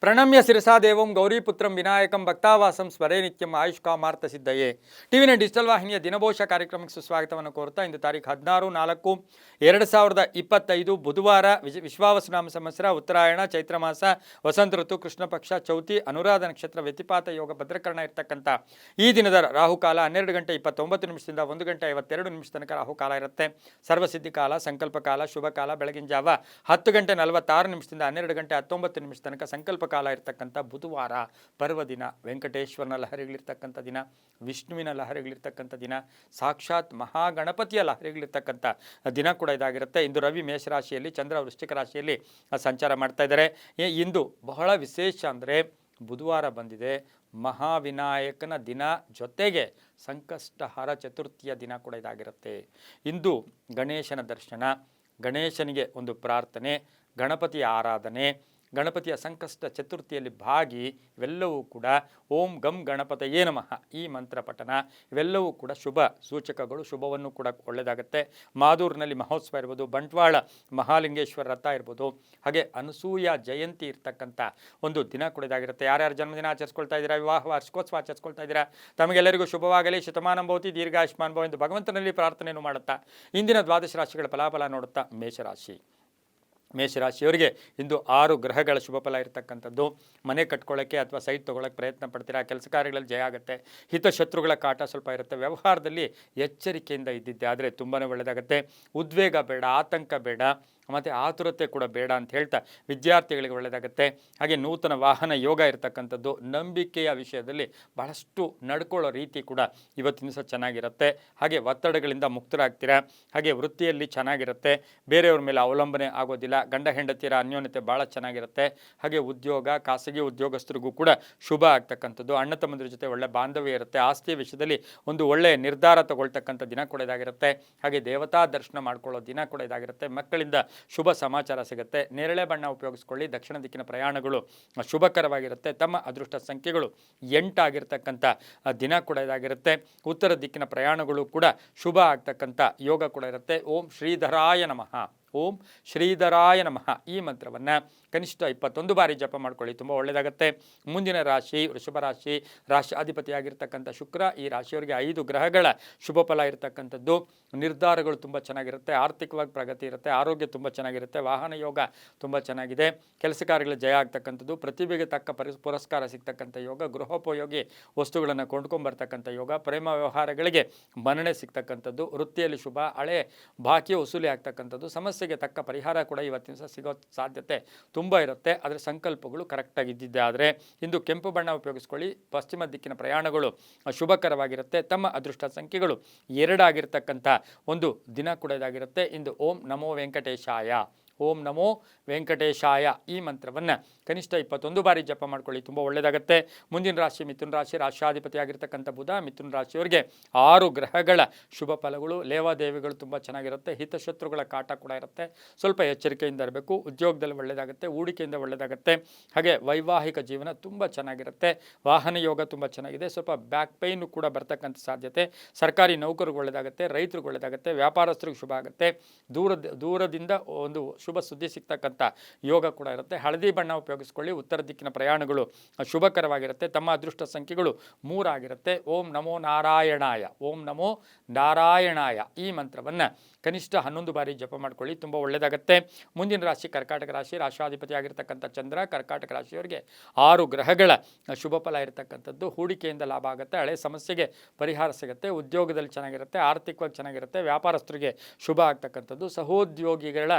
ಪ್ರಣಮ್ಯ ಶಿರಸಾ ದೇವಂ ಗೌರಿಪುತ್ರಂ ವಿನಾಯಕಂ ಭಕ್ತಾವಾಸಂ ಸ್ಮರೇ ನಿತ್ಯಂ ಆಯುಷ್ಕಾಮಾರ್ಥ ಸಿದ್ಧಯೇ. ಟಿವಿನ ಡಿಜಿಟಲ್ ವಾಹಿನಿಯ ದಿನಭೋಷ ಕಾರ್ಯಕ್ರಮಕ್ಕೆ ಸುಸ್ವಾಗತವನ್ನು ಕೋರ್ತಾ ಇಂದು ತಾರೀಖು 16/4/2025 ಬುಧವಾರ ವಿಶ್ವಾವಸುನಾಮ ಸಂವತ್ಸರ ಉತ್ತರಾಯಣ ಚೈತ್ರ ಮಾಸ ವಸಂತ ಋತು ಕೃಷ್ಣ ಪಕ್ಷ ಚೌತಿ ಅನುರಾಧ ನಕ್ಷತ್ರ ವ್ಯತಿಪಾತ ಯೋಗ ಭದ್ರಕರಣ ಇರತಕ್ಕಂಥ ಈ ದಿನದ ರಾಹುಕಾಲ 12:29 1 ಗಂಟೆ 52 ತನಕ ರಾಹುಕಾಲ ಇರುತ್ತೆ. ಸರ್ವಸಿದ್ಧಿ ಕಾಲ, ಸಂಕಲ್ಪ ಕಾಲ, ಶುಭ ಕಾಲ ಬೆಳಗಿನ ಜಾವ 10:46 12:19 ತನಕ ಸಂಕಲ್ಪ ಕಾಲ ಇರ್ತಕ್ಕಂಥ ಬುಧವಾರ ಪರ್ವದಿನ. ವೆಂಕಟೇಶ್ವರನ ಲಹರಿಗಳಿರ್ತಕ್ಕಂಥ ದಿನ, ವಿಷ್ಣುವಿನ ಲಹರಿಗಳಿರ್ತಕ್ಕಂಥ ದಿನ, ಸಾಕ್ಷಾತ್ ಮಹಾಗಣಪತಿಯ ಲಹರಿಗಳಿರ್ತಕ್ಕಂಥ ದಿನ ಕೂಡ ಇದಾಗಿರುತ್ತೆ. ಇಂದು ರವಿ ಮೇಷರಾಶಿಯಲ್ಲಿ, ಚಂದ್ರ ವೃಶ್ಚಿಕ ರಾಶಿಯಲ್ಲಿ ಸಂಚಾರ ಮಾಡ್ತಾ ಇದ್ದಾರೆ. ಇಂದು ಬಹಳ ವಿಶೇಷ ಅಂದರೆ ಬುಧವಾರ ಬಂದಿದೆ, ಮಹಾವಿನಾಯಕನ ದಿನ, ಜೊತೆಗೆ ಸಂಕಷ್ಟಹರ ಚತುರ್ಥಿಯ ದಿನ ಕೂಡ ಇದಾಗಿರುತ್ತೆ. ಇಂದು ಗಣೇಶನ ದರ್ಶನ, ಗಣೇಶನಿಗೆ ಒಂದು ಪ್ರಾರ್ಥನೆ, ಗಣಪತಿಯ ಆರಾಧನೆ, ಗಣಪತಿಯ ಸಂಕಷ್ಟ ಚತುರ್ಥಿಯಲ್ಲಿ ಭಾಗಿ, ಇವೆಲ್ಲವೂ ಕೂಡ ಓಂ ಗಂ ಗಣಪತಯೇ ನಮಃ ಈ ಮಂತ್ರ ಪಠನ, ಇವೆಲ್ಲವೂ ಕೂಡ ಶುಭ ಸೂಚಕಗಳು. ಶುಭವನ್ನು ಕೂಡ ಒಳ್ಳೆಯದಾಗುತ್ತೆ. ಮಾದೂರಿನಲ್ಲಿ ಮಹೋತ್ಸವ ಇರ್ಬೋದು, ಬಂಟ್ವಾಳ ಮಹಾಲಿಂಗೇಶ್ವರ ರಥ ಇರ್ಬೋದು, ಹಾಗೆ ಅನಸೂಯ ಜಯಂತಿ ಇರ್ತಕ್ಕಂಥ ಒಂದು ದಿನ ಕೂಡ ಇದಾಗಿರುತ್ತೆ. ಯಾರ್ಯಾರು ಜನ್ಮದಿನ ಆಚರಿಸ್ಕೊಳ್ತಾ ಇದ್ದೀರಾ, ವಿವಾಹ ವಾರ್ಷಿಕೋತ್ಸವ ಆಚರಿಸ್ಕೊಳ್ತಾ ಇದ್ದೀರಾ, ತಮಗೆಲ್ಲರಿಗೂ ಶುಭವಾಗಲಿ, ಶತಮಾನಂ ಭವತಿ, ದೀರ್ಘಾಯುಷ್ಮಾನ್ ಭವ ಎಂದು ಭಗವಂತನಲ್ಲಿ ಪ್ರಾರ್ಥನೆಯನ್ನು ಮಾಡುತ್ತಾ ಇಂದಿನ ದ್ವಾದಶ ರಾಶಿಗಳ ಫಲಾಫಲ ನೋಡುತ್ತಾ ಮೇಷರಾಶಿಯವರಿಗೆ ಇಂದು 6 ಗ್ರಹಗಳ ಶುಭ ಫಲ ಇರತಕ್ಕಂಥದ್ದು. ಮನೆ ಕಟ್ಕೊಳ್ಳೋಕ್ಕೆ ಅಥವಾ ಸೈಟ್ ತೊಗೊಳಕ್ಕೆ ಪ್ರಯತ್ನ ಪಡ್ತೀರಾ, ಕೆಲಸ ಕಾರ್ಯಗಳಲ್ಲಿ ಜಯ ಆಗುತ್ತೆ. ಹಿತಶತ್ರುಗಳ ಕಾಟ ಸ್ವಲ್ಪ ಇರುತ್ತೆ. ವ್ಯವಹಾರದಲ್ಲಿ ಎಚ್ಚರಿಕೆಯಿಂದ ಇದ್ದಿದ್ದೆ ಆದರೆ ತುಂಬಾ ಒಳ್ಳೆಯದಾಗುತ್ತೆ. ಉದ್ವೇಗ ಬೇಡ, ಆತಂಕ ಬೇಡ, ಮತ್ತು ಆತುರತೆ ಕೂಡ ಬೇಡ ಅಂತ ಹೇಳ್ತಾ ವಿದ್ಯಾರ್ಥಿಗಳಿಗೆ ಒಳ್ಳೆಯದಾಗುತ್ತೆ. ಹಾಗೆ ನೂತನ ವಾಹನ ಯೋಗ ಇರತಕ್ಕಂಥದ್ದು. ನಂಬಿಕೆಯ ವಿಷಯದಲ್ಲಿ ಬಹಳಷ್ಟು ನಡ್ಕೊಳ್ಳೋ ರೀತಿ ಕೂಡ ಇವತ್ತಿನ ದಿವಸ ಚೆನ್ನಾಗಿರುತ್ತೆ. ಹಾಗೆ ಒತ್ತಡಗಳಿಂದ ಮುಕ್ತರಾಗ್ತೀರಾ. ಹಾಗೆ ವೃತ್ತಿಯಲ್ಲಿ ಚೆನ್ನಾಗಿರುತ್ತೆ, ಬೇರೆಯವ್ರ ಮೇಲೆ ಅವಲಂಬನೆ ಆಗೋದಿಲ್ಲ. ಗಂಡ ಹೆಂಡತಿಯರ ಅನ್ಯೋನ್ಯತೆ ಭಾಳ ಚೆನ್ನಾಗಿರುತ್ತೆ. ಹಾಗೆ ಉದ್ಯೋಗ, ಖಾಸಗಿ ಉದ್ಯೋಗಸ್ಥರಿಗೂ ಕೂಡ ಶುಭ ಆಗ್ತಕ್ಕಂಥದ್ದು. ಅಣ್ಣ ತಮ್ಮಂದ್ರ ಜೊತೆ ಒಳ್ಳೆ ಬಾಂಧವ್ಯ ಇರುತ್ತೆ. ಆಸ್ತಿಯ ವಿಷಯದಲ್ಲಿ ಒಂದು ಒಳ್ಳೆಯ ನಿರ್ಧಾರ ತಗೊಳ್ತಕ್ಕಂಥ ದಿನ ಕೂಡ ಇದಾಗಿರುತ್ತೆ. ಹಾಗೆ ದೇವತಾ ದರ್ಶನ ಮಾಡ್ಕೊಳ್ಳೋ ದಿನ ಕೂಡ ಇದಾಗಿರುತ್ತೆ. ಮಕ್ಕಳಿಂದ ಶುಭ ಸಮಾಚಾರ ಸಿಗುತ್ತೆ. ನೇರಳೆ ಬಣ್ಣ ಉಪಯೋಗಿಸ್ಕೊಳ್ಳಿ. ದಕ್ಷಿಣ ದಿಕ್ಕಿನ ಪ್ರಯಾಣಗಳು ಶುಭಕರವಾಗಿರುತ್ತೆ. ತಮ್ಮ ಅದೃಷ್ಟ ಸಂಖ್ಯೆಗಳು 8 ಆಗಿರ್ತಕ್ಕಂಥ ದಿನ ಕೂಡ ಇದಾಗಿರುತ್ತೆ. ಉತ್ತರ ದಿಕ್ಕಿನ ಪ್ರಯಾಣಗಳು ಕೂಡ ಶುಭ ಆಗ್ತಕ್ಕಂಥ ಯೋಗ ಕೂಡ ಇರುತ್ತೆ. ಓಂ ಶ್ರೀಧರಾಯ ನಮಃ, ಓಂ ಶ್ರೀಧರಾಯ ನಮಃ ಈ ಮಂತ್ರವನ್ನು ಕನಿಷ್ಠ 21 ಬಾರಿ ಜಪ ಮಾಡ್ಕೊಳ್ಳಿ, ತುಂಬ ಒಳ್ಳೆಯದಾಗುತ್ತೆ. ಮುಂದಿನ ರಾಶಿ ವೃಷಭ ರಾಶಿ. ರಾಶಿ ಅಧಿಪತಿಯಾಗಿರ್ತಕ್ಕಂಥ ಶುಕ್ರ. ಈ ರಾಶಿಯವರಿಗೆ 5 ಗ್ರಹಗಳ ಶುಭ ಫಲ ಇರತಕ್ಕಂಥದ್ದು. ನಿರ್ಧಾರಗಳು ತುಂಬ ಚೆನ್ನಾಗಿರುತ್ತೆ. ಆರ್ಥಿಕವಾಗಿ ಪ್ರಗತಿ ಇರುತ್ತೆ. ಆರೋಗ್ಯ ತುಂಬ ಚೆನ್ನಾಗಿರುತ್ತೆ. ವಾಹನ ಯೋಗ ತುಂಬ ಚೆನ್ನಾಗಿದೆ. ಕೆಲಸ ಕಾರ್ಯಗಳ ಜಯ ಆಗ್ತಕ್ಕಂಥದ್ದು. ಪ್ರತಿಭೆಗೆ ತಕ್ಕ ಪುರಸ್ಕಾರ ಸಿಗ್ತಕ್ಕಂಥ ಯೋಗ. ಗೃಹೋಪಯೋಗಿ ವಸ್ತುಗಳನ್ನು ಕೊಂಡ್ಕೊಂಬರ್ತಕ್ಕಂಥ ಯೋಗ. ಪ್ರೇಮ ವ್ಯವಹಾರಗಳಿಗೆ ಮನ್ನಣೆ ಸಿಗ್ತಕ್ಕಂಥದ್ದು. ವೃತ್ತಿಯಲ್ಲಿ ಶುಭ. ಹಳೆ ಬಾಕಿ ವಸೂಲಿ ಆಗ್ತಕ್ಕಂಥದ್ದು. ಸಮಸ್ಯೆಗೆ ತಕ್ಕ ಪರಿಹಾರ ಕೂಡ ಇವತ್ತಿನ ದಿವಸ ಸಿಗೋ ಸಾಧ್ಯತೆ ತುಂಬ ಇರುತ್ತೆ. ಅದರ ಸಂಕಲ್ಪಗಳು ಕರೆಕ್ಟಾಗಿದ್ದಿದ್ದೆ ಆದರೆ ಇಂದು ಕೆಂಪು ಬಣ್ಣ ಉಪಯೋಗಿಸ್ಕೊಳ್ಳಿ. ಪಶ್ಚಿಮ ದಿಕ್ಕಿನ ಪ್ರಯಾಣಗಳು ಶುಭಕರವಾಗಿರುತ್ತೆ. ತಮ್ಮ ಅದೃಷ್ಟ ಸಂಖ್ಯೆಗಳು 2 ಆಗಿರ್ತಕ್ಕಂಥ ಒಂದು ದಿನ ಕೂಡ ಇದಾಗಿರುತ್ತೆ. ಇಂದು ಓಂ ನಮೋ ವೆಂಕಟೇಶಾಯ, ಓಂ ನಮೋ ವೆಂಕಟೇಶಾಯ ಈ ಮಂತ್ರವನ್ನು ಕನಿಷ್ಠ 21 ಬಾರಿ ಜಪ ಮಾಡ್ಕೊಳ್ಳಿ, ತುಂಬ ಒಳ್ಳೆಯದಾಗುತ್ತೆ. ಮುಂದಿನ ರಾಶಿ ಮಿಥುನ ರಾಶಿ. ರಾಷ್ಟ್ರಾಧಿಪತಿ ಆಗಿರ್ತಕ್ಕಂಥ ಬುಧ. ಮಿಥುನ ರಾಶಿಯವರಿಗೆ 6 ಗ್ರಹಗಳ ಶುಭ ಫಲಗಳು. ಲೇವಾದೇವಿಗಳು ತುಂಬ ಚೆನ್ನಾಗಿರುತ್ತೆ. ಹಿತಶತ್ರುಗಳ ಕಾಟ ಕೂಡ ಇರುತ್ತೆ. ಸ್ವಲ್ಪ ಎಚ್ಚರಿಕೆಯಿಂದ ಇರಬೇಕು. ಉದ್ಯೋಗದಲ್ಲಿ ಒಳ್ಳೆಯದಾಗುತ್ತೆ. ಹೂಡಿಕೆಯಿಂದ ಒಳ್ಳೆಯದಾಗುತ್ತೆ. ಹಾಗೆ ವೈವಾಹಿಕ ಜೀವನ ತುಂಬ ಚೆನ್ನಾಗಿರುತ್ತೆ. ವಾಹನ ಯೋಗ ತುಂಬ ಚೆನ್ನಾಗಿದೆ. ಸ್ವಲ್ಪ ಬ್ಯಾಕ್ ಪೈನು ಕೂಡ ಬರ್ತಕ್ಕಂಥ ಸಾಧ್ಯತೆ. ಸರ್ಕಾರಿ ನೌಕರಿಗೆ ಒಳ್ಳೆಯದಾಗುತ್ತೆ. ರೈತರಿಗೆ ಒಳ್ಳೆಯದಾಗುತ್ತೆ. ವ್ಯಾಪಾರಸ್ಥರಿಗೆ ಶುಭ ಆಗುತ್ತೆ. ದೂರದಿಂದ ಒಂದು ಶುಭ ಸುದ್ದಿ ಸಿಗ್ತಕ್ಕಂಥ ಯೋಗ ಕೂಡ ಇರುತ್ತೆ. ಹಳದಿ ಬಣ್ಣ ಉಪಯೋಗಿಸ್ಕೊಳ್ಳಿ. ಉತ್ತರ ದಿಕ್ಕಿನ ಪ್ರಯಾಣಗಳು ಶುಭಕರವಾಗಿರುತ್ತೆ. ತಮ್ಮ ಅದೃಷ್ಟ ಸಂಖ್ಯೆಗಳು 3 ಆಗಿರುತ್ತೆ. ಓಂ ನಮೋ ನಾರಾಯಣಾಯ, ಓಂ ನಮೋ ನಾರಾಯಣಾಯ ಈ ಮಂತ್ರವನ್ನು ಕನಿಷ್ಠ 11 ಬಾರಿ ಜಪ ಮಾಡ್ಕೊಳ್ಳಿ, ತುಂಬ ಒಳ್ಳೆಯದಾಗುತ್ತೆ. ಮುಂದಿನ ರಾಶಿ ಕರ್ಕಾಟಕ ರಾಶಿ. ರಾಷ್ಟ್ರಾಧಿಪತಿ ಆಗಿರ್ತಕ್ಕಂಥ ಚಂದ್ರ. ಕರ್ಕಾಟಕ ರಾಶಿಯವರಿಗೆ 6 ಗ್ರಹಗಳ ಶುಭ ಫಲ ಇರತಕ್ಕಂಥದ್ದು. ಹೂಡಿಕೆಯಿಂದ ಲಾಭ ಆಗುತ್ತೆ. ಹಳೆ ಸಮಸ್ಯೆಗೆ ಪರಿಹಾರ ಸಿಗುತ್ತೆ. ಉದ್ಯೋಗದಲ್ಲಿ ಚೆನ್ನಾಗಿರುತ್ತೆ. ಆರ್ಥಿಕವಾಗಿ ಚೆನ್ನಾಗಿರುತ್ತೆ. ವ್ಯಾಪಾರಸ್ಥರಿಗೆ ಶುಭ ಆಗ್ತಕ್ಕಂಥದ್ದು. ಸಹೋದ್ಯೋಗಿಗಳ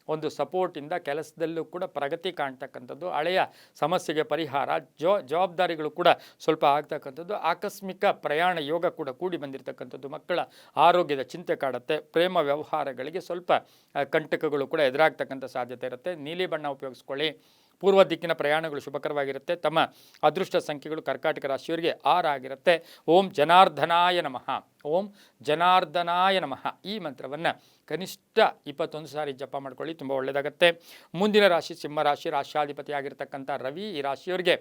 ಒಂದು ಸಪೋರ್ಟಿಂದ ಕೆಲಸದಲ್ಲೂ ಕೂಡ ಪ್ರಗತಿ ಕಾಣ್ತಕ್ಕಂಥದ್ದು. ಹಳೆಯ ಸಮಸ್ಯೆಗೆ ಪರಿಹಾರ. ಜವಾಬ್ದಾರಿಗಳು ಕೂಡ ಸ್ವಲ್ಪ ಆಗ್ತಕ್ಕಂಥದ್ದು. ಆಕಸ್ಮಿಕ ಪ್ರಯಾಣ ಯೋಗ ಕೂಡ ಕೂಡಿ ಬಂದಿರತಕ್ಕಂಥದ್ದು. ಮಕ್ಕಳ ಆರೋಗ್ಯದ ಚಿಂತೆ ಕಾಡುತ್ತೆ. ಪ್ರೇಮ ವ್ಯವಹಾರಗಳಿಗೆ ಸ್ವಲ್ಪ ಕಂಟಕಗಳು ಕೂಡ ಎದುರಾಗ್ತಕ್ಕಂಥ ಸಾಧ್ಯತೆ ಇರುತ್ತೆ. ನೀಲಿ ಬಣ್ಣ ಉಪಯೋಗಿಸ್ಕೊಳ್ಳಿ. ಪೂರ್ವ ದಿಕ್ಕಿನ ಪ್ರಯಾಣಗಳು ಶುಭಕರವಾಗಿರುತ್ತೆ. ತಮ್ಮ ಅದೃಷ್ಟ ಸಂಖ್ಯೆಗಳು ಕರ್ಕಾಟಕ ರಾಶಿಯವರಿಗೆ 6 ಆಗಿರುತ್ತೆ. ಓಂ ಜನಾರ್ದನಾಯ ನಮಃ, ಓಂ ಜನಾರ್ದನಾಯ ನಮಃ ಈ ಮಂತ್ರವನ್ನು ಕನಿಷ್ಠ 21 ಸಾರಿ ಜಪ ಮಾಡ್ಕೊಳ್ಳಿ, ತುಂಬ ಒಳ್ಳೆಯದಾಗುತ್ತೆ. ಮುಂದಿನ ರಾಶಿ ಸಿಂಹರಾಶಿ, ರಾಷ್ಟ್ರಾಧಿಪತಿ ಆಗಿರ್ತಕ್ಕಂಥ ರವಿ. ಈ ರಾಶಿಯವರಿಗೆ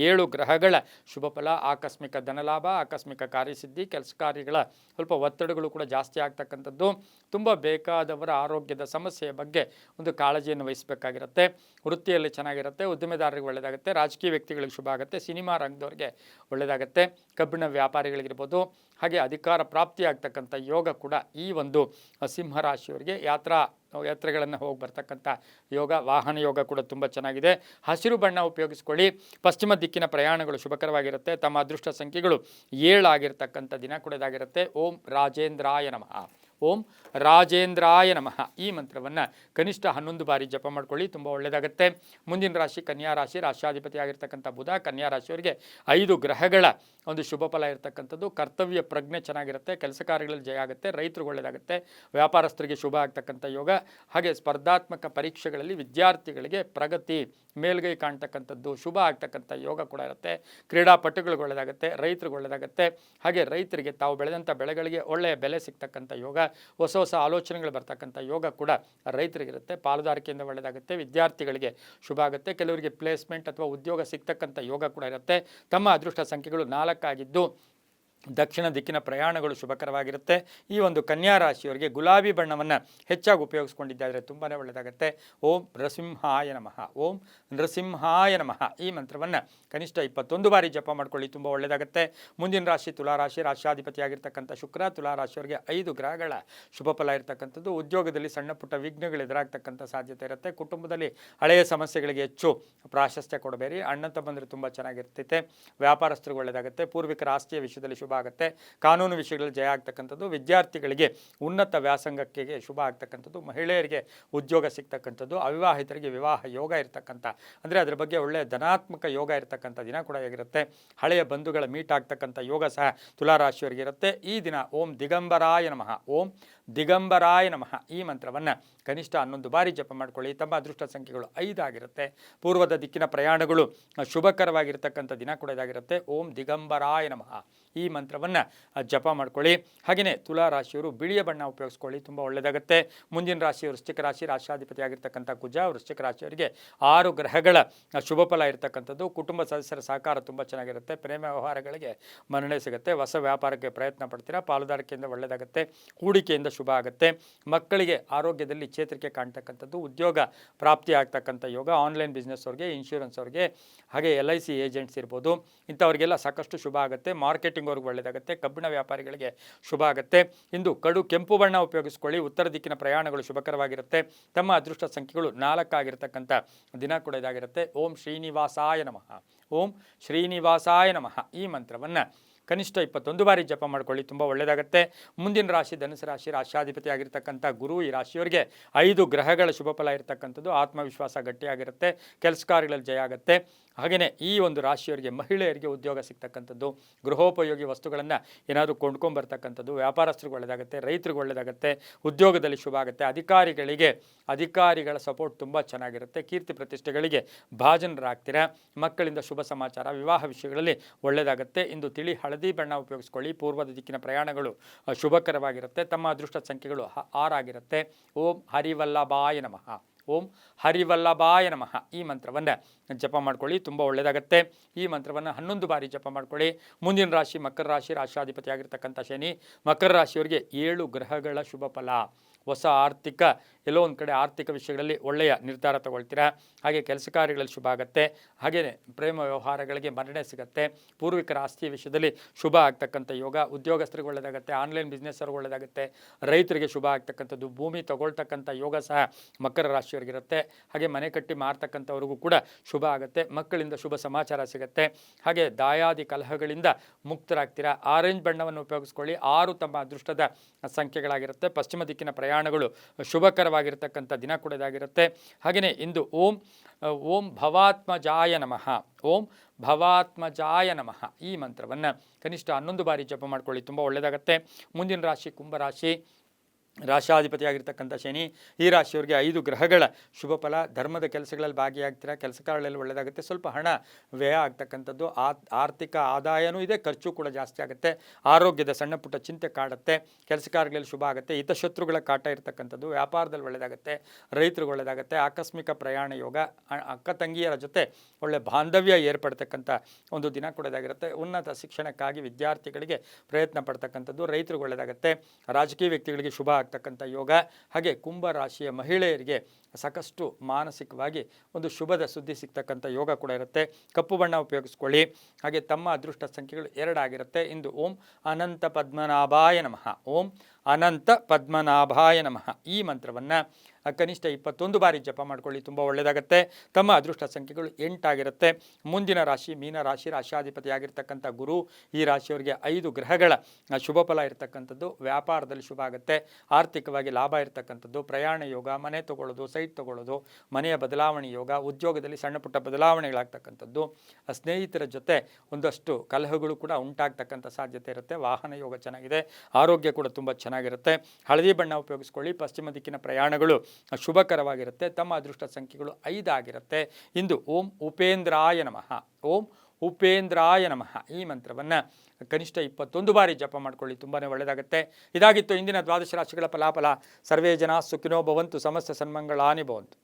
7 ಗ್ರಹಗಳ ಶುಭ ಫಲ. ಆಕಸ್ಮಿಕ ಧನಲಾಭ, ಆಕಸ್ಮಿಕ ಕಾರ್ಯಸಿದ್ಧಿ, ಕೆಲಸ ಕಾರ್ಯಗಳ ಸ್ವಲ್ಪ ಒತ್ತಡಗಳು ಕೂಡ ಜಾಸ್ತಿ ಆಗ್ತಕ್ಕಂಥದ್ದು. ತುಂಬ ಬೇಕಾದವರ ಆರೋಗ್ಯದ ಸಮಸ್ಯೆಯ ಬಗ್ಗೆ ಒಂದು ಕಾಳಜಿಯನ್ನು ವಹಿಸಬೇಕಾಗಿರುತ್ತೆ. ವೃತ್ತಿಯಲ್ಲಿ ಚೆನ್ನಾಗಿರುತ್ತೆ, ಉದ್ದಿಮೆದಾರರಿಗೆ ಒಳ್ಳೆಯದಾಗುತ್ತೆ, ರಾಜಕೀಯ ವ್ಯಕ್ತಿಗಳಿಗೆ ಶುಭ ಆಗುತ್ತೆ, ಸಿನಿಮಾ ರಂಗದವ್ರಿಗೆ ಒಳ್ಳೆಯದಾಗುತ್ತೆ, ಕಬ್ಬಿಣ ವ್ಯಾಪಾರಿಗಳಿಗಿರ್ಬೋದು, ಹಾಗೆ ಅಧಿಕಾರ ಪ್ರಾಪ್ತಿಯಾಗ್ತಕ್ಕಂಥ ಯೋಗ ಕೂಡ ಈ ಒಂದು ಸಿಂಹರಾಶಿಯವರಿಗೆ ಯಾತ್ರೆಗಳನ್ನು ಹೋಗಿ ಬರ್ತಕ್ಕಂಥ ಯೋಗ, ವಾಹನ ಯೋಗ ಕೂಡ ತುಂಬ ಚೆನ್ನಾಗಿದೆ. ಹಸಿರು ಬಣ್ಣ ಉಪಯೋಗಿಸ್ಕೊಳ್ಳಿ. ಪಶ್ಚಿಮ ದಿಕ್ಕಿನ ಪ್ರಯಾಣಗಳು ಶುಭಕರವಾಗಿರುತ್ತೆ. ತಮ್ಮ ಅದೃಷ್ಟ ಸಂಖ್ಯೆಗಳು 7 ಆಗಿರ್ತಕ್ಕಂಥ ದಿನ ಕೂಡ ಇದಾಗಿರುತ್ತೆ. ಓಂ ರಾಜೇಂದ್ರಾಯ ನಮಃ. ಓಂ ರಾಜೇಂದ್ರಾಯ ನಮಃ ಈ ಮಂತ್ರವನ್ನು ಕನಿಷ್ಠ 11 ಬಾರಿ ಜಪ ಮಾಡ್ಕೊಳ್ಳಿ, ತುಂಬ ಒಳ್ಳೆಯದಾಗುತ್ತೆ. ಮುಂದಿನ ರಾಶಿ ಕನ್ಯಾ ರಾಶಿ, ರಾಷ್ಟ್ರಾಧಿಪತಿ ಆಗಿರ್ತಕ್ಕಂಥ ಬುಧ. ಕನ್ಯಾ ರಾಶಿಯವರಿಗೆ 5 ಗ್ರಹಗಳ ಒಂದು ಶುಭ ಫಲ ಇರತಕ್ಕಂಥದ್ದು. ಕರ್ತವ್ಯ ಪ್ರಜ್ಞೆ ಚೆನ್ನಾಗಿರುತ್ತೆ, ಕೆಲಸ ಕಾರ್ಯಗಳಲ್ಲಿ ಜಯ ಆಗುತ್ತೆ, ರೈತರಿಗೆ ಒಳ್ಳೆಯದಾಗುತ್ತೆ, ವ್ಯಾಪಾರಸ್ಥರಿಗೆ ಶುಭ ಆಗ್ತಕ್ಕಂಥ ಯೋಗ. ಹಾಗೆ ಸ್ಪರ್ಧಾತ್ಮಕ ಪರೀಕ್ಷೆಗಳಲ್ಲಿ ವಿದ್ಯಾರ್ಥಿಗಳಿಗೆ ಪ್ರಗತಿ, ಮೇಲ್ಗೈ ಕಾಣ್ತಕ್ಕಂಥದ್ದು, ಶುಭ ಆಗ್ತಕ್ಕಂಥ ಯೋಗ ಕೂಡ ಇರುತ್ತೆ. ಕ್ರೀಡಾಪಟುಗಳಿಗೆ ಒಳ್ಳೆಯದಾಗುತ್ತೆ, ರೈತರಿಗೆ ಒಳ್ಳೆಯದಾಗುತ್ತೆ. ಹಾಗೆ ರೈತರಿಗೆ ತಾವು ಬೆಳೆದಂಥ ಬೆಳೆಗಳಿಗೆ ಒಳ್ಳೆಯ ಬೆಲೆ ಸಿಗ್ತಕ್ಕಂಥ ಯೋಗ, ಹೊಸ ಹೊಸ ಆಲೋಚನೆಗಳು ಬರ್ತಕ್ಕಂಥ ಯೋಗ ಕೂಡ ರೈತರಿಗಿರುತ್ತೆ. ಪಾಲುದಾರಿಕೆಯಿಂದ ಒಳ್ಳೆಯದಾಗುತ್ತೆ, ವಿದ್ಯಾರ್ಥಿಗಳಿಗೆ ಶುಭ ಆಗುತ್ತೆ, ಕೆಲವರಿಗೆ ಪ್ಲೇಸ್ಮೆಂಟ್ ಅಥವಾ ಉದ್ಯೋಗ ಸಿಗ್ತಕ್ಕಂಥ ಯೋಗ ಕೂಡ ಇರುತ್ತೆ. ತಮ್ಮ ಅದೃಷ್ಟ ಸಂಖ್ಯೆಗಳು 4 ಆಗಿದ್ದು ದಕ್ಷಿಣ ದಿಕ್ಕಿನ ಪ್ರಯಾಣಗಳು ಶುಭಕರವಾಗಿರುತ್ತೆ. ಈ ಒಂದು ಕನ್ಯಾ ರಾಶಿಯವರಿಗೆ ಗುಲಾಬಿ ಬಣ್ಣವನ್ನು ಹೆಚ್ಚಾಗಿ ಉಪಯೋಗಿಸ್ಕೊಂಡಿದ್ದಾದರೆ ತುಂಬಾ ಒಳ್ಳೆಯದಾಗುತ್ತೆ. ಓಂ ನೃಸಿಂಹಾಯ ನಮಃ. ಓಂ ನೃಸಿಂಹಾಯ ನಮಃ ಈ ಮಂತ್ರವನ್ನು ಕನಿಷ್ಠ 21 ಬಾರಿ ಜಪ ಮಾಡ್ಕೊಳ್ಳಿ, ತುಂಬ ಒಳ್ಳೆಯದಾಗುತ್ತೆ. ಮುಂದಿನ ರಾಶಿ ತುಲಾರಾಶಿ, ರಾಷ್ಟ್ರಾಧಿಪತಿಯಾಗಿರ್ತಕ್ಕಂಥ ಶುಕ್ರ. ತುಲಾರಾಶಿಯವರಿಗೆ 5 ಗ್ರಹಗಳ ಶುಭ ಫಲ ಇರತಕ್ಕಂಥದ್ದು. ಉದ್ಯೋಗದಲ್ಲಿ ಸಣ್ಣ ಪುಟ್ಟ ವಿಘ್ನಗಳು ಎದುರಾಗ್ತಕ್ಕಂಥ ಸಾಧ್ಯತೆ ಇರುತ್ತೆ. ಕುಟುಂಬದಲ್ಲಿ ಹಳೆಯ ಸಮಸ್ಯೆಗಳಿಗೆ ಹೆಚ್ಚು ಪ್ರಾಶಸ್ತ್ಯ ಕೊಡಬೇಡಿ. ಅಣ್ಣ ತಮ್ಮಂದರೆ ತುಂಬ ಚೆನ್ನಾಗಿರ್ತೈತೆ. ವ್ಯಾಪಾರಸ್ಥರಿಗೆ ಒಳ್ಳೆಯದಾಗುತ್ತೆ. ಪೂರ್ವಿಕರ ಆಸ್ತಿಯ ವಿಷಯದಲ್ಲಿ ಶುಭ ಆಗುತ್ತೆ. ಕಾನೂನು ವಿಷಯಗಳಲ್ಲಿ ಜಯ ಆಗ್ತಕ್ಕಂಥದ್ದು. ವಿದ್ಯಾರ್ಥಿಗಳಿಗೆ ಉನ್ನತ ವ್ಯಾಸಂಗಕ್ಕೆ ಶುಭ ಆಗ್ತಕ್ಕಂಥದ್ದು. ಮಹಿಳೆಯರಿಗೆ ಉದ್ಯೋಗ ಸಿಗ್ತಕ್ಕಂಥದ್ದು. ಅವಿವಾಹಿತರಿಗೆ ವಿವಾಹ ಯೋಗ ಇರ್ತಕ್ಕಂಥ, ಅಂದರೆ ಅದರ ಬಗ್ಗೆ ಒಳ್ಳೆಯ ಧನಾತ್ಮಕ ಯೋಗ ಇರ್ತಕ್ಕಂಥ ದಿನ ಕೂಡ ಆಗಿರುತ್ತೆ. ಹಳೆಯ ಬಂಧುಗಳ ಮೀಟ್ ಆಗ್ತಕ್ಕಂಥ ಯೋಗ ಸಹ ತುಲಾರಾಶಿಯವರಿಗೆ ಇರುತ್ತೆ. ಈ ದಿನ ಓಂ ದಿಗಂಬರಾಯ ನಮಃ. ಓಂ ದಿಗಂಬರಾಯ ನಮಃ ಈ ಮಂತ್ರವನ್ನು ಕನಿಷ್ಠ 11 ಬಾರಿ ಜಪ ಮಾಡ್ಕೊಳ್ಳಿ. ತಮ್ಮ ಅದೃಷ್ಟ ಸಂಖ್ಯೆಗಳು 5 ಆಗಿರುತ್ತೆ. ಪೂರ್ವದ ದಿಕ್ಕಿನ ಪ್ರಯಾಣಗಳು ಶುಭಕರವಾಗಿರ್ತಕ್ಕಂಥ ದಿನ ಕೂಡ ಇದಾಗಿರುತ್ತೆ. ಓಂ ದಿಗಂಬರಾಯ ನಮಃ ಈ ಮಂತ್ರವನ್ನು ಜಪ ಮಾಡ್ಕೊಳ್ಳಿ. ಹಾಗೆಯೇ ತುಲಾರಾಶಿಯವರು ಬಿಳಿಯ ಬಣ್ಣ ಉಪಯೋಗಿಸ್ಕೊಳ್ಳಿ, ತುಂಬ ಒಳ್ಳೆಯದಾಗುತ್ತೆ. ಮುಂದಿನ ರಾಶಿಯವರು ವೃಶ್ಚಿಕ ರಾಶಿ, ರಾಷ್ಟ್ರಾಧಿಪತಿ ಆಗಿರ್ತಕ್ಕಂಥ ಕುಜ. ವೃಶ್ಚಿಕ ರಾಶಿಯವರಿಗೆ 6 ಗ್ರಹಗಳ ಶುಭ ಫಲ ಇರತಕ್ಕಂಥದ್ದು. ಕುಟುಂಬ ಸದಸ್ಯರ ಸಹಕಾರ ತುಂಬ ಚೆನ್ನಾಗಿರುತ್ತೆ. ಪ್ರೇಮ ವ್ಯವಹಾರಗಳಿಗೆ ಮನ್ನಣೆ ಸಿಗುತ್ತೆ. ಹೊಸ ವ್ಯಾಪಾರಕ್ಕೆ ಪ್ರಯತ್ನ ಪಡ್ತೀರಾ. ಪಾಲುದಾರಿಕೆಯಿಂದ ಒಳ್ಳೆಯದಾಗುತ್ತೆ. ಹೂಡಿಕೆಯಿಂದ ಶುಭ ಆಗುತ್ತೆ. ಮಕ್ಕಳಿಗೆ ಆರೋಗ್ಯದಲ್ಲಿ ಚೇತರಿಕೆ ಕಾಣ್ತಕ್ಕಂಥದ್ದು. ಉದ್ಯೋಗ ಪ್ರಾಪ್ತಿ ಆಗ್ತಕ್ಕಂಥ ಯೋಗ. ಆನ್ಲೈನ್ ಬಿಸ್ನೆಸ್ ಅವ್ರಿಗೆ, ಇನ್ಶೂರೆನ್ಸ್ ಅವ್ರಿಗೆ, ಹಾಗೆ LIC ಏಜೆಂಟ್ಸ್ ಇರ್ಬೋದು, ಇಂಥವ್ರಿಗೆಲ್ಲ ಸಾಕಷ್ಟು ಶುಭ ಆಗುತ್ತೆ. ಮಾರ್ಕೆಟಿಂಗ್ ಅವ್ರಿಗೆ ಒಳ್ಳೆಯದಾಗುತ್ತೆ. ಕಬ್ಬಿಣ ವ್ಯಾಪಾರಿಗಳಿಗೆ ಶುಭ ಆಗುತ್ತೆ. ಇಂದು ಕಡು ಕೆಂಪು ಬಣ್ಣ ಉಪಯೋಗಿಸ್ಕೊಳ್ಳಿ. ಉತ್ತರ ದಿಕ್ಕಿನ ಪ್ರಯಾಣಗಳು ಶುಭಕರವಾಗಿರುತ್ತೆ. ತಮ್ಮ ಅದೃಷ್ಟ ಸಂಖ್ಯೆಗಳು 4 ಆಗಿರ್ತಕ್ಕಂಥ ದಿನ ಕೂಡ ಇದಾಗಿರುತ್ತೆ. ಓಂ ಶ್ರೀನಿವಾಸಾಯ ನಮಃ. ಓಂ ಶ್ರೀನಿವಾಸಾಯ ನಮಃ ಈ ಮಂತ್ರವನ್ನು ಕನಿಷ್ಠ 21 ಬಾರಿ ಜಪ ಮಾಡ್ಕೊಳ್ಳಿ, ತುಂಬ ಒಳ್ಳೆಯದಾಗುತ್ತೆ. ಮುಂದಿನ ರಾಶಿ ಧನುಸು ರಾಶಿ, ರಾಷ್ಟ್ರಾಧಿಪತಿ ಆಗಿರ್ತಕ್ಕಂಥ ಗುರು. ಈ ರಾಶಿಯವರಿಗೆ 5 ಗ್ರಹಗಳ ಶುಭ ಫಲ ಇರತಕ್ಕಂಥದ್ದು. ಆತ್ಮವಿಶ್ವಾಸ ಗಟ್ಟಿಯಾಗಿರುತ್ತೆ. ಕೆಲಸ ಕಾರ್ಯಗಳಲ್ಲಿ ಜಯ ಆಗುತ್ತೆ. ಹಾಗೆಯೇ ಈ ಒಂದು ರಾಶಿಯವರಿಗೆ ಮಹಿಳೆಯರಿಗೆ ಉದ್ಯೋಗ ಸಿಗ್ತಕ್ಕಂಥದ್ದು. ಗೃಹೋಪಯೋಗಿ ವಸ್ತುಗಳನ್ನು ಏನಾದರೂ ಕೊಂಡ್ಕೊಂಬರ್ತಕ್ಕಂಥದ್ದು. ವ್ಯಾಪಾರಸ್ಥರಿಗೆ ಒಳ್ಳೆಯದಾಗುತ್ತೆ. ರೈತರಿಗೆ ಒಳ್ಳೆಯದಾಗುತ್ತೆ. ಉದ್ಯೋಗದಲ್ಲಿ ಶುಭ ಆಗುತ್ತೆ. ಅಧಿಕಾರಿಗಳ ಸಪೋರ್ಟ್ ತುಂಬ ಚೆನ್ನಾಗಿರುತ್ತೆ. ಕೀರ್ತಿ ಪ್ರತಿಷ್ಠೆಗಳಿಗೆ ಭಾಜನರಾಗ್ತೀರಾ. ಮಕ್ಕಳಿಂದ ಶುಭ ಸಮಾಚಾರ, ವಿವಾಹ ವಿಷಯಗಳಲ್ಲಿ ಒಳ್ಳೆಯದಾಗುತ್ತೆ. ಇಂದು ತಿಳಿ ಹಳದಿ ಬಣ್ಣ ಉಪಯೋಗಿಸ್ಕೊಳ್ಳಿ. ಪೂರ್ವದ ದಿಕ್ಕಿನ ಪ್ರಯಾಣಗಳು ಶುಭಕರವಾಗಿರುತ್ತೆ. ತಮ್ಮ ಅದೃಷ್ಟ ಸಂಖ್ಯೆಗಳು 6 ಆಗಿರುತ್ತೆ. ಓಂ ಹರಿವಲ್ಲಭಾಯ ನಮಃ. ಓಂ ಹರಿವಲ್ಲಭಾಯ ನಮಃ ಈ ಮಂತ್ರವನ್ನು ಜಪ ಮಾಡ್ಕೊಳ್ಳಿ, ತುಂಬ ಒಳ್ಳೆಯದಾಗುತ್ತೆ. ಈ ಮಂತ್ರವನ್ನು 11 ಬಾರಿ ಜಪ ಮಾಡ್ಕೊಳ್ಳಿ. ಮುಂದಿನ ರಾಶಿ ಮಕರ ರಾಶಿ, ರಾಷ್ಟ್ರಾಧಿಪತಿ ಆಗಿರ್ತಕ್ಕಂಥ ಶನಿ. ಮಕರ ರಾಶಿಯವರಿಗೆ 7 ಗ್ರಹಗಳ ಶುಭ ಫಲ. ಹೊಸ ಎಲ್ಲೋ ಒಂದು ಕಡೆ ಆರ್ಥಿಕ ವಿಷಯಗಳಲ್ಲಿ ಒಳ್ಳೆಯ ನಿರ್ಧಾರ ತಗೊಳ್ತೀರಾ. ಹಾಗೆ ಕೆಲಸ ಕಾರ್ಯಗಳಲ್ಲಿ ಶುಭ ಆಗುತ್ತೆ. ಹಾಗೆಯೇ ಪ್ರೇಮ ವ್ಯವಹಾರಗಳಿಗೆ ಮನ್ನಣೆ ಸಿಗುತ್ತೆ. ಪೂರ್ವಿಕರ ಆಸ್ತಿಯ ವಿಷಯದಲ್ಲಿ ಶುಭ ಆಗ್ತಕ್ಕಂಥ ಯೋಗ. ಉದ್ಯೋಗಸ್ಥರಿಗೆ ಒಳ್ಳೆಯದಾಗುತ್ತೆ. ಆನ್ಲೈನ್ ಬಿಸ್ನೆಸ್ ಅವ್ರಿಗೆ ಒಳ್ಳೆಯದಾಗುತ್ತೆ. ರೈತರಿಗೆ ಶುಭ ಆಗ್ತಕ್ಕಂಥದ್ದು. ಭೂಮಿ ತಗೊಳ್ತಕ್ಕಂಥ ಯೋಗ ಸಹ ಮಕರ ರಾಶಿಯವರಿಗಿರುತ್ತೆ. ಹಾಗೆ ಮನೆ ಕಟ್ಟಿ ಮಾರ್ತಕ್ಕಂಥವ್ರಿಗೂ ಕೂಡ ಶುಭ ಆಗುತ್ತೆ. ಮಕ್ಕಳಿಂದ ಶುಭ ಸಮಾಚಾರ ಸಿಗುತ್ತೆ. ಹಾಗೆ ದಾಯಾದಿ ಕಲಹಗಳಿಂದ ಮುಕ್ತರಾಗ್ತೀರಾ. ಆರೆಂಜ್ ಬಣ್ಣವನ್ನು ಉಪಯೋಗಿಸ್ಕೊಳ್ಳಿ. 6 ತಮ್ಮ ಅದೃಷ್ಟದ ಸಂಖ್ಯೆಗಳಾಗಿರುತ್ತೆ. ಪಶ್ಚಿಮ ದಿಕ್ಕಿನ ಪ್ರಯಾಣಗಳು ಶುಭಕರವಾಗಿರ್ತಕ್ಕಂಥ ದಿನ ಕೂಡ ಇದಾಗಿರುತ್ತೆ. ಹಾಗೆಯೇ ಇಂದು ಓಂ ಭವಾತ್ಮಜಾಯ ನಮಃ. ಓಂ ಭವಾತ್ಮಜಾಯ ನಮಃ ಈ ಮಂತ್ರವನ್ನು ಕನಿಷ್ಠ 11 ಬಾರಿ ಜಪ ಮಾಡ್ಕೊಳ್ಳಿ, ತುಂಬ ಒಳ್ಳೆಯದಾಗುತ್ತೆ. ಮುಂದಿನ ರಾಶಿ ಕುಂಭರಾಶಿ, ರಾಶಾಧಿಪತಿಯಾಗಿರ್ತಕ್ಕಂಥ ಶನಿ, ಈ ರಾಶಿಯವರಿಗೆ 5 ಗ್ರಹಗಳ ಶುಭ ಫಲ. ಧರ್ಮದ ಕೆಲಸಗಳಲ್ಲಿ ಭಾಗಿಯಾಗ್ತೀರಾ, ಕೆಲಸ ಕಾರ್ಯಗಳಲ್ಲಿ ಒಳ್ಳೆಯದಾಗುತ್ತೆ. ಸ್ವಲ್ಪ ಹಣ ವ್ಯಯ ಆಗ್ತಕ್ಕಂಥದ್ದು, ಆರ್ಥಿಕ ಆದಾಯನೂ ಇದೆ, ಖರ್ಚು ಕೂಡ ಜಾಸ್ತಿ ಆಗುತ್ತೆ. ಆರೋಗ್ಯದ ಸಣ್ಣ ಪುಟ್ಟ ಚಿಂತೆ ಕಾಡುತ್ತೆ. ಕೆಲಸ ಕಾರ್ಯಗಳಲ್ಲಿ ಶುಭ ಆಗುತ್ತೆ. ಹಿತಶತ್ರುಗಳ ಕಾಟ ಇರತಕ್ಕಂಥದ್ದು, ವ್ಯಾಪಾರದಲ್ಲಿ ಒಳ್ಳೆಯದಾಗುತ್ತೆ, ರೈತರಿಗೆ ಒಳ್ಳೆಯದಾಗುತ್ತೆ. ಆಕಸ್ಮಿಕ ಪ್ರಯಾಣ ಯೋಗ, ಅಕ್ಕ ತಂಗಿಯರ ಜೊತೆ ಒಳ್ಳೆ ಬಾಂಧವ್ಯ ಏರ್ಪಡ್ತಕ್ಕಂಥ ಒಂದು ದಿನ ಕೂಡ ಇದಾಗಿರುತ್ತೆ. ಉನ್ನತ ಶಿಕ್ಷಣಕ್ಕಾಗಿ ವಿದ್ಯಾರ್ಥಿಗಳಿಗೆ ಪ್ರಯತ್ನ ಪಡ್ತಕ್ಕಂಥದ್ದು, ರೈತರಿಗೆ ಒಳ್ಳೆಯದಾಗುತ್ತೆ. ರಾಜಕೀಯ ವ್ಯಕ್ತಿಗಳಿಗೆ ಶುಭ ಆಗ್ತಕ್ಕಂಥ ಯೋಗ. ಹಾಗೆ ಕುಂಭ ರಾಶಿಯ ಮಹಿಳೆಯರಿಗೆ ಸಾಕಷ್ಟು ಮಾನಸಿಕವಾಗಿ ಒಂದು ಶುಭದ ಸುದ್ದಿ ಸಿಗ್ತಕ್ಕಂಥ ಯೋಗ ಕೂಡ ಇರುತ್ತೆ. ಕಪ್ಪು ಬಣ್ಣ ಉಪಯೋಗಿಸ್ಕೊಳ್ಳಿ. ಹಾಗೆ ತಮ್ಮ ಅದೃಷ್ಟ ಸಂಖ್ಯೆಗಳು 2 ಆಗಿರುತ್ತೆ. ಇಂದು ಓಂ ಅನಂತ ಪದ್ಮನಾಭಾಯ ನಮಃ, ಓಂ ಅನಂತ ಪದ್ಮನಾಭಾಯ ನಮಃ ಈ ಮಂತ್ರವನ್ನು ಕನಿಷ್ಠ 21 ಬಾರಿ ಜಪ ಮಾಡ್ಕೊಳ್ಳಿ, ತುಂಬ ಒಳ್ಳೆಯದಾಗುತ್ತೆ. ತಮ್ಮ ಅದೃಷ್ಟ ಸಂಖ್ಯೆಗಳು 8 ಆಗಿರುತ್ತೆ. ಮುಂದಿನ ರಾಶಿ ಮೀನ ರಾಶಿ. ರಾಶಿಯಾಧಿಪತಿಯಾಗಿರ್ತಕ್ಕಂಥ ಗುರು, ಈ ರಾಶಿಯವರಿಗೆ 5 ಗ್ರಹಗಳ ಶುಭ ಫಲ ಇರತಕ್ಕಂಥದ್ದು. ವ್ಯಾಪಾರದಲ್ಲಿ ಶುಭ ಆಗುತ್ತೆ, ಆರ್ಥಿಕವಾಗಿ ಲಾಭ ಇರತಕ್ಕಂಥದ್ದು, ಪ್ರಯಾಣ ಯೋಗ, ಮನೆ ತಗೊಳ್ಳೋದು, ಸೈಟ್ ತಗೊಳ್ಳೋದು, ಮನೆಯ ಬದಲಾವಣೆ ಯೋಗ, ಉದ್ಯೋಗದಲ್ಲಿ ಸಣ್ಣ ಪುಟ್ಟ ಬದಲಾವಣೆಗಳಾಗ್ತಕ್ಕಂಥದ್ದು, ಸ್ನೇಹಿತರ ಜೊತೆ ಒಂದಷ್ಟು ಕಲಹಗಳು ಕೂಡ ಉಂಟಾಗ್ತಕ್ಕಂಥ ಸಾಧ್ಯತೆ ಇರುತ್ತೆ. ವಾಹನ ಯೋಗ ಚೆನ್ನಾಗಿದೆ, ಆರೋಗ್ಯ ಕೂಡ ತುಂಬ ಚೆನ್ನಾಗಿರುತ್ತೆ. ಹಳದಿ ಬಣ್ಣ ಉಪಯೋಗಿಸ್ಕೊಳ್ಳಿ. ಪಶ್ಚಿಮ ದಿಕ್ಕಿನ ಪ್ರಯಾಣಗಳು ಶುಭಕರವಾಗಿರುತ್ತೆ. ತಮ್ಮ ಅದೃಷ್ಟ ಸಂಖ್ಯೆಗಳು 5 ಆಗಿರುತ್ತೆ. ಇಂದು ಓಂ ಉಪೇಂದ್ರಾಯ ನಮಃ, ಓಂ ಉಪೇಂದ್ರಾಯ ನಮಃ ಈ ಮಂತ್ರವನ್ನು ಕನಿಷ್ಠ 21 ಬಾರಿ ಜಪ ಮಾಡ್ಕೊಳ್ಳಿ, ತುಂಬಾ ಒಳ್ಳೆಯದಾಗುತ್ತೆ. ಇದಾಗಿತ್ತು ಇಂದಿನ ದ್ವಾದಶ ರಾಶಿಗಳ ಫಲಾಫಲ. ಸರ್ವೇ ಜನ ಸುಖಿನೋ ಭವಂತು, ಸಮಸ್ತ ಸನ್ಮಂಗಳಾನಿ ಭವಂತು.